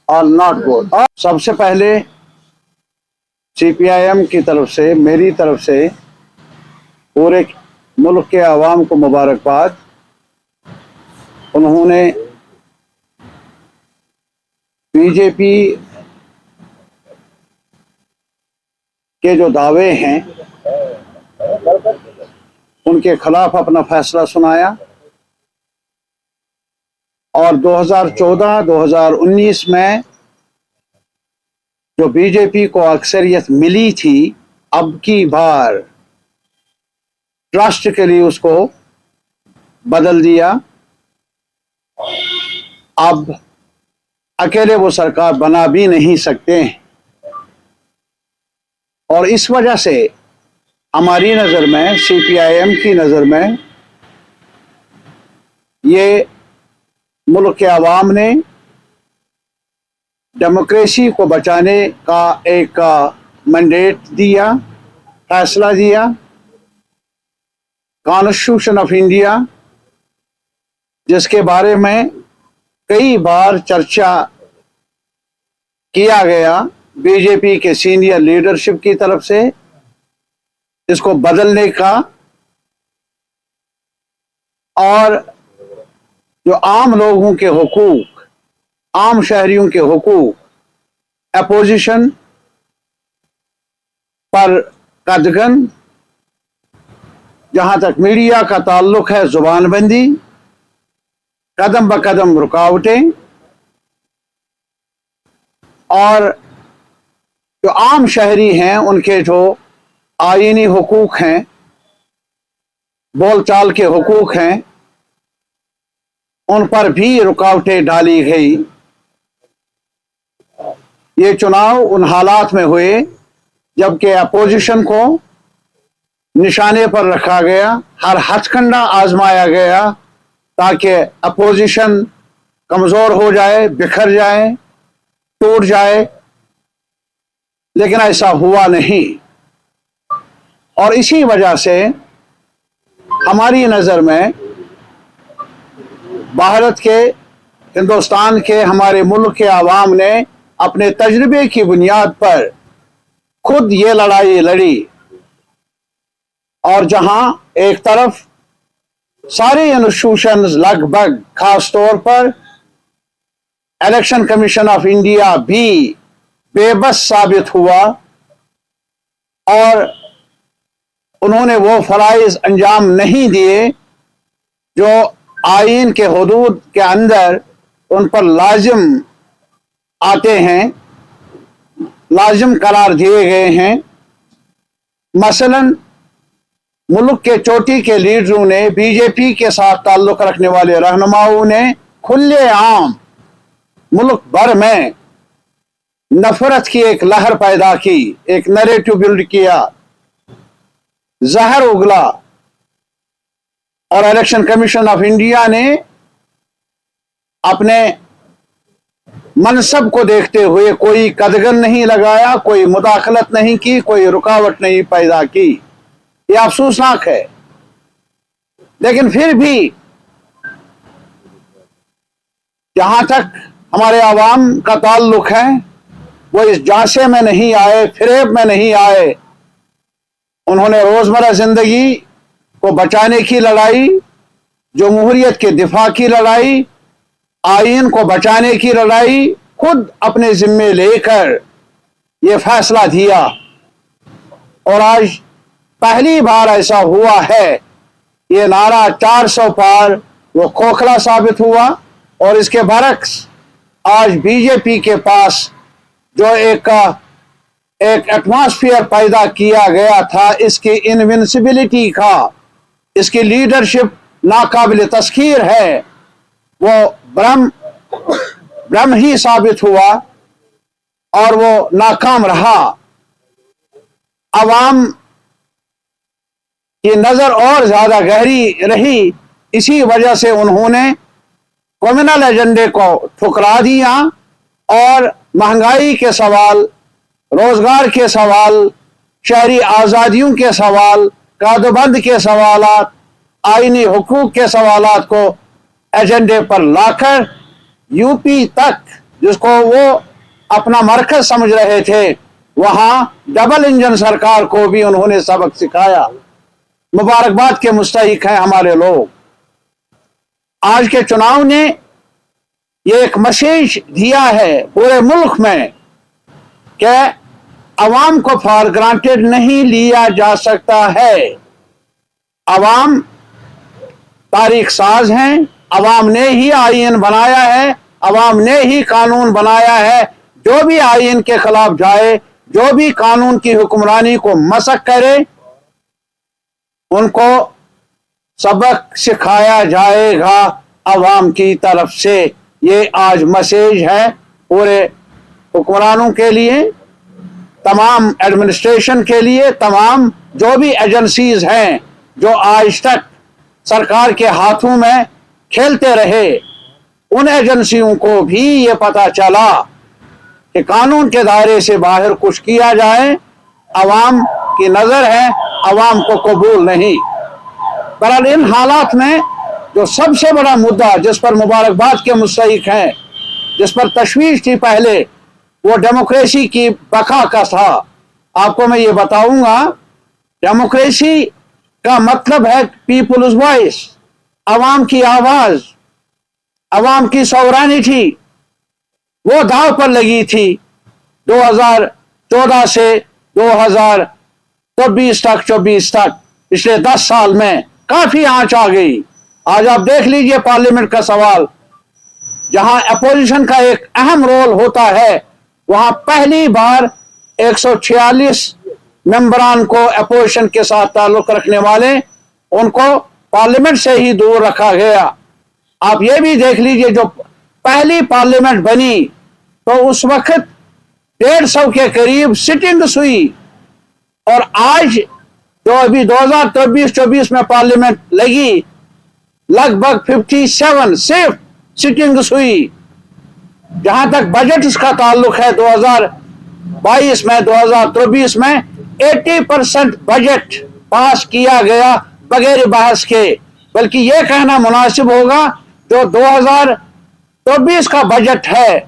اور not good. اور سب سے پہلے سی پی آئی ایم کی طرف سے میری طرف سے پورے ملک کے عوام کو مبارکباد. انہوں نے بی جے پی کے جو دعوے ہیں ان کے خلاف اپنا فیصلہ سنایا، اور 2014-2019 میں جو بی جے پی کو اکثریت ملی تھی، اب کی بار ٹرسٹ کے لیے اس کو بدل دیا. اب اکیلے وہ سرکار بنا بھی نہیں سکتے، اور اس وجہ سے ہماری نظر میں، سی پی آئی ایم کی نظر میں، یہ ملک کے عوام نے ڈیموکریسی کو بچانے کا ایک مینڈیٹ دیا، فیصلہ دیا. کانسٹیٹیوشن آف انڈیا، جس کے بارے میں کئی بار چرچا کیا گیا بی جے پی کے سینئر لیڈرشپ کی طرف سے، اس کو بدلنے کا، اور جو عام لوگوں کے حقوق، عام شہریوں کے حقوق، اپوزیشن پر قدغن، جہاں تک میڈیا کا تعلق ہے زبان بندی، قدم بقدم رکاوٹیں، اور جو عام شہری ہیں ان کے جو آئینی حقوق ہیں، بول چال کے حقوق ہیں، ان پر بھی رکاوٹیں ڈالی گئی. یہ چناؤ ان حالات میں ہوئے جبکہ اپوزیشن کو نشانے پر رکھا گیا، ہر ہتھ کنڈا آزمایا گیا تاکہ اپوزیشن کمزور ہو جائے، بکھر جائے، ٹوٹ جائے، لیکن ایسا ہوا نہیں. اور اسی وجہ سے ہماری نظر میں بھارت کے، ہندوستان کے، ہمارے ملک کے عوام نے اپنے تجربے کی بنیاد پر خود یہ لڑائی لڑی، اور جہاں ایک طرف سارے انسٹیٹیوشنز لگ بھگ، خاص طور پر الیکشن کمیشن آف انڈیا بھی بے بس ثابت ہوا، اور انہوں نے وہ فرائض انجام نہیں دیے جو آئین کے حدود کے اندر ان پر لازم آتے ہیں، لازم قرار دیے گئے ہیں. مثلا ملک کے چوٹی کے لیڈروں نے، بی جے پی کے ساتھ تعلق رکھنے والے رہنماؤں نے کھلے عام ملک بھر میں نفرت کی ایک لہر پیدا کی، ایک نیریٹو بلڈ کیا، زہر اگلا، اور الیکشن کمیشن آف انڈیا نے اپنے منصب کو دیکھتے ہوئے کوئی قدغن نہیں لگایا، کوئی مداخلت نہیں کی، کوئی رکاوٹ نہیں پیدا کی. یہ افسوسناک ہے. لیکن پھر بھی جہاں تک ہمارے عوام کا تعلق ہے، وہ اس جانچے میں نہیں آئے، فریب میں نہیں آئے. انہوں نے روزمرہ زندگی کو بچانے کی لڑائی، جمہوریت کے دفاع کی لڑائی، آئین کو بچانے کی لڑائی خود اپنے ذمے لے کر یہ فیصلہ دیا. اور آج پہلی بار ایسا ہوا ہے، یہ نعرہ 400 پار وہ کھوکھلا ثابت ہوا. اور اس کے برعکس آج بی جے پی کے پاس جو ایک ایٹماسفیئر پیدا کیا گیا تھا، اس کی انوینسبلٹی کا، اس کی لیڈرشپ ناقابل تسخیر ہے، وہ برہم ہی ثابت ہوا اور وہ ناکام رہا. عوام کی نظر اور زیادہ گہری رہی، اسی وجہ سے انہوں نے کمیونل ایجنڈے کو ٹھکرا دیا اور مہنگائی کے سوال، روزگار کے سوال، شہری آزادیوں کے سوال، کادوبند کے سوالات، آئینی حقوق کے سوالات کو ایجنڈے پر لا کر یو پی تک، جس کو وہ اپنا مرکز سمجھ رہے تھے، وہاں ڈبل انجن سرکار کو بھی انہوں نے سبق سکھایا۔ مبارکباد کے مستحق ہیں ہمارے لوگ۔ آج کے چناؤ نے یہ ایک میسج دیا ہے پورے ملک میں کہ عوام کو فار گرانٹیڈ نہیں لیا جا سکتا ہے۔ عوام تاریخ ساز ہیں، عوام نے ہی آئین بنایا ہے، عوام نے ہی قانون بنایا ہے۔ جو بھی آئین کے خلاف جائے، جو بھی قانون کی حکمرانی کو مسخ کرے، ان کو سبق سکھایا جائے گا عوام کی طرف سے۔ یہ آج میسج ہے پورے حکمرانوں کے لیے، تمام ایڈمنسٹریشن کے لیے، تمام جو بھی ایجنسیز ہیں جو آج تک سرکار کے ہاتھوں میں کھیلتے رہے، ان ایجنسیوں کو بھی یہ پتا چلا کہ قانون کے دائرے سے باہر کچھ کیا جائے عوام کی نظر ہے، عوام کو قبول نہیں۔ بہرحال ان حالات میں جو سب سے بڑا مدعا جس پر مبارکباد کے مستحق ہیں، جس پر تشویش تھی پہلے، وہ ڈیموکریسی کی بقا کا تھا۔ آپ کو میں یہ بتاؤں گا، ڈیموکریسی کا مطلب ہے پیپلز وائس، عوام کی آواز، عوام کی سورانیٹی، وہ داؤ پر لگی تھی 2014 سے 2024 تک، پچھلے 10 سال میں کافی آنچ آ گئی۔ آج آپ دیکھ لیجئے پارلیمنٹ کا سوال، جہاں اپوزیشن کا ایک اہم رول ہوتا ہے، وہاں پہلی بار 146 ممبران کو اپوزیشن کے ساتھ تعلق رکھنے والے، ان کو پارلیمنٹ سے ہی دور رکھا گیا۔ آپ یہ بھی دیکھ لیجئے جو پہلی پارلیمنٹ بنی تو اس وقت 150 کے قریب سٹنگز ہوئی، اور آج جو ابھی 2023-24 میں پارلیمنٹ لگی، لگ بھگ 57 صرف سٹنگز ہوئی۔ جہاں تک بجٹ کا تعلق ہے 2022 میں 2023 میں 80% بجٹ پاس کیا گیا بغیر بحث کے، بلکہ یہ کہنا مناسب ہوگا جو 2024 کا بجٹ ہے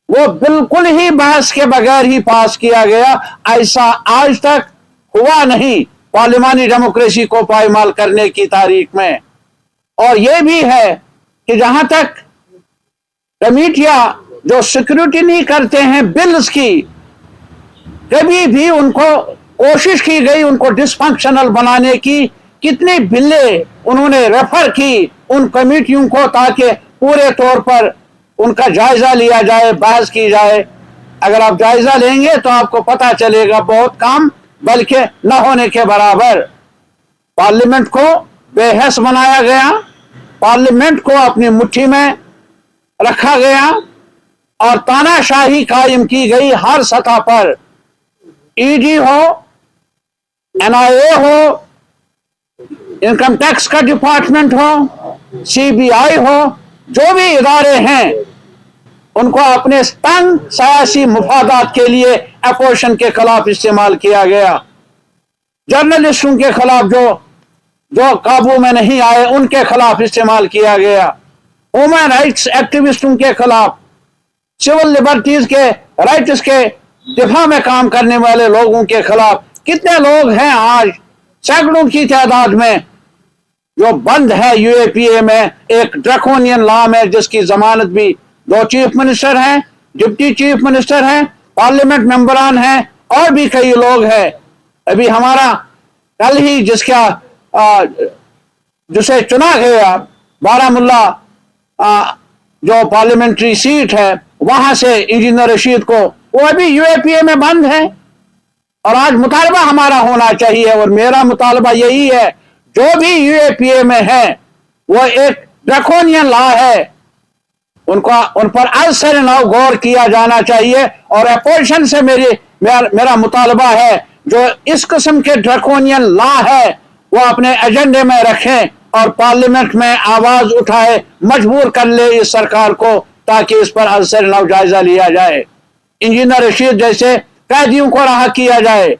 وہ بالکل ہی بحث کے بغیر ہی پاس کیا گیا۔ ایسا آج تک ہوا نہیں پارلیمانی ڈیموکریسی کو پائمال کرنے کی تاریخ میں۔ اور یہ بھی ہے کہ جہاں تک کمیٹیاں جو سیکیورٹی نہیں کرتے ہیں بلز کی، کبھی بھی ان کو کوشش کی گئی ان کو ڈس فنکشنل بنانے کی، کتنی بلیں انہوں نے ریفر کی ان کمیٹیوں کو تاکہ پورے طور پر ان کا جائزہ لیا جائے، بحث کی جائے۔ اگر آپ جائزہ لیں گے تو آپ کو پتہ چلے گا بہت کم، بلکہ نہ ہونے کے برابر۔ پارلیمنٹ کو بے حس بنایا گیا، پارلیمنٹ کو اپنی مٹھی میں رکھا گیا، اور تانا شاہی قائم کی گئی ہر سطح پر، ای ڈی ہو، این آئی اے ہو، انکم ٹیکس کا ڈپارٹمنٹ ہو، سی بی آئی ہو، جو بھی ادارے ہیں ان کو اپنے تنگ سیاسی مفادات کے لیے اپوزیشن کے خلاف استعمال کیا گیا۔ جرنلسٹوں کے خلاف جو قابو میں نہیں آئے ان کے خلاف استعمال کیا گیا، ہیومن رائٹس ایکٹیوسٹوں کے خلاف، سول لبرٹیز کے رائٹس کے دفاع میں کام کرنے والے لوگوں کے خلاف۔ کتنے لوگ ہیں آج سینکڑوں کی تعداد میں جو بند ہے یو اے پی اے میں، ایک ڈریکونین لا میں، جس کی ضمانت بھی 2 چیف منسٹر ہیں، ڈپٹی چیف منسٹر ہیں، پارلیمنٹ ممبران ہیں، اور بھی کئی لوگ ہیں۔ ابھی ہمارا کل ہی جسے چنا گیا بارہمولہ جو پارلیمنٹری سیٹ ہے، وہاں سے انجینئر رشید کو، وہ ابھی یو اے پی اے میں بند ہے۔ اور آج مطالبہ ہمارا ہونا چاہیے، اور میرا مطالبہ یہی ہے، جو بھی یو اے پی اے میں ہے وہ ایک ڈریکونین لا ہے، ان پر از سر نو غور کیا جانا چاہیے۔ اور اپوزیشن سے میرا مطالبہ ہے جو اس قسم کے ڈریکونین لا ہے وہ اپنے ایجنڈے میں رکھیں اور پارلیمنٹ میں آواز اٹھائے, مجبور کر لے اس سرکار کو تاکہ اس پر ازسر نو جائزہ لیا جائے, انجینئر رشید جیسے قیدیوں کو رہا کیا جائے.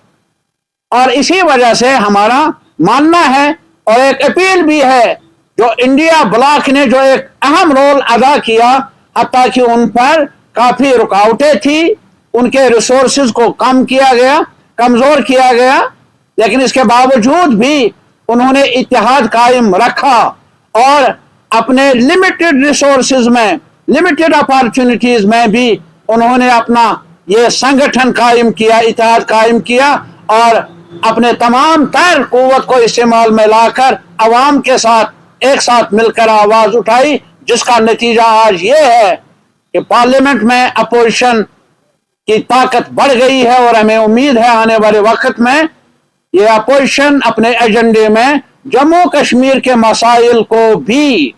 اور اسی وجہ سے ہمارا ماننا ہے اور ایک اپیل بھی ہے, جو انڈیا بلاک نے جو ایک اہم رول ادا کیا, حتیٰ کہ ان پر کافی رکاوٹیں تھی, ان کے ریسورسز کو کم کیا گیا, کمزور کیا گیا, لیکن اس کے باوجود بھی انہوں نے اتحاد قائم رکھا اور اپنے لمیٹڈ ریسورسز میں, لمیٹڈ اپارچونٹیز میں بھی انہوں نے اپنا یہ سنگٹھن قائم کیا, اتحاد قائم کیا اور اپنے تمام تر قوت کو استعمال میں لا کر عوام کے ساتھ ایک ساتھ مل کر آواز اٹھائی, جس کا نتیجہ آج یہ ہے کہ پارلیمنٹ میں اپوزیشن کی طاقت بڑھ گئی ہے. اور ہمیں امید ہے آنے والے وقت میں یہ اپوزیشن اپنے ایجنڈے میں جموں کشمیر کے مسائل کو بھی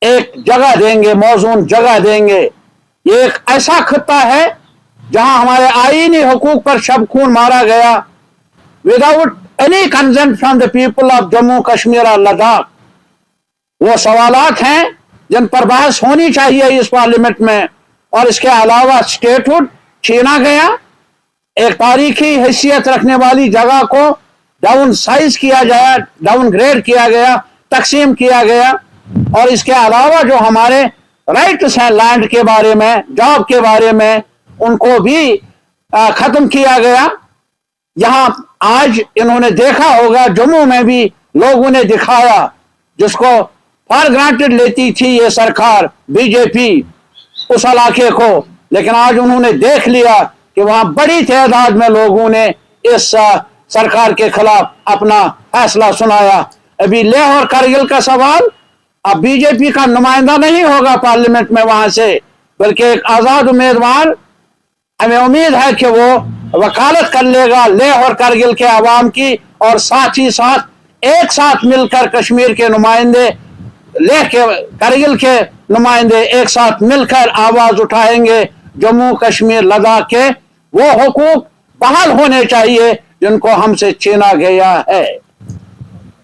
ایک جگہ دیں گے, موزون جگہ دیں گے. یہ ایک ایسا خطہ ہے جہاں ہمارے آئینی حقوق پر شب خون مارا گیا without any consent from the people of Jammu Kashmir اور لداخ. وہ سوالات ہیں جن پر بحث ہونی چاہیے اس پارلیمنٹ میں. اور اس کے علاوہ اسٹیٹ ہوڈ چھینا گیا, ایک تاریخی حیثیت رکھنے والی جگہ کو ڈاؤن سائز کیا گیا, ڈاؤن گریڈ کیا گیا, تقسیم کیا گیا. اور اس کے علاوہ جو ہمارے رائٹس ہیں لینڈ کے بارے میں, جاب کے بارے میں, ان کو بھی ختم کیا گیا. یہاں آج انہوں نے دیکھا ہوگا جموں میں بھی لوگوں نے دکھایا, جس کو فار گرانٹڈ لیتی تھی یہ سرکار بی جے پی اس علاقے کو, لیکن آج انہوں نے دیکھ لیا کہ وہاں بڑی تعداد میں لوگوں نے اس سرکار کے خلاف اپنا فیصلہ سنایا. ابھی لیہ اور کرگل کا سوال اب بی جے پی کا نمائندہ نہیں ہوگا پارلیمنٹ میں وہاں سے, بلکہ ایک آزاد امیدوار, ہمیں امید ہے کہ وہ وکالت کر لے گا لیہ اور کرگل کے عوام کی, اور ساتھ ہی ساتھ ایک ساتھ مل کر کشمیر کے نمائندے, لیہ کے کرگل کے نمائندے ایک ساتھ مل کر آواز اٹھائیں گے. جموں کشمیر لداخ کے وہ حقوق بحال ہونے چاہیے جن کو ہم سے چھینا گیا ہے.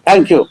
Thank you.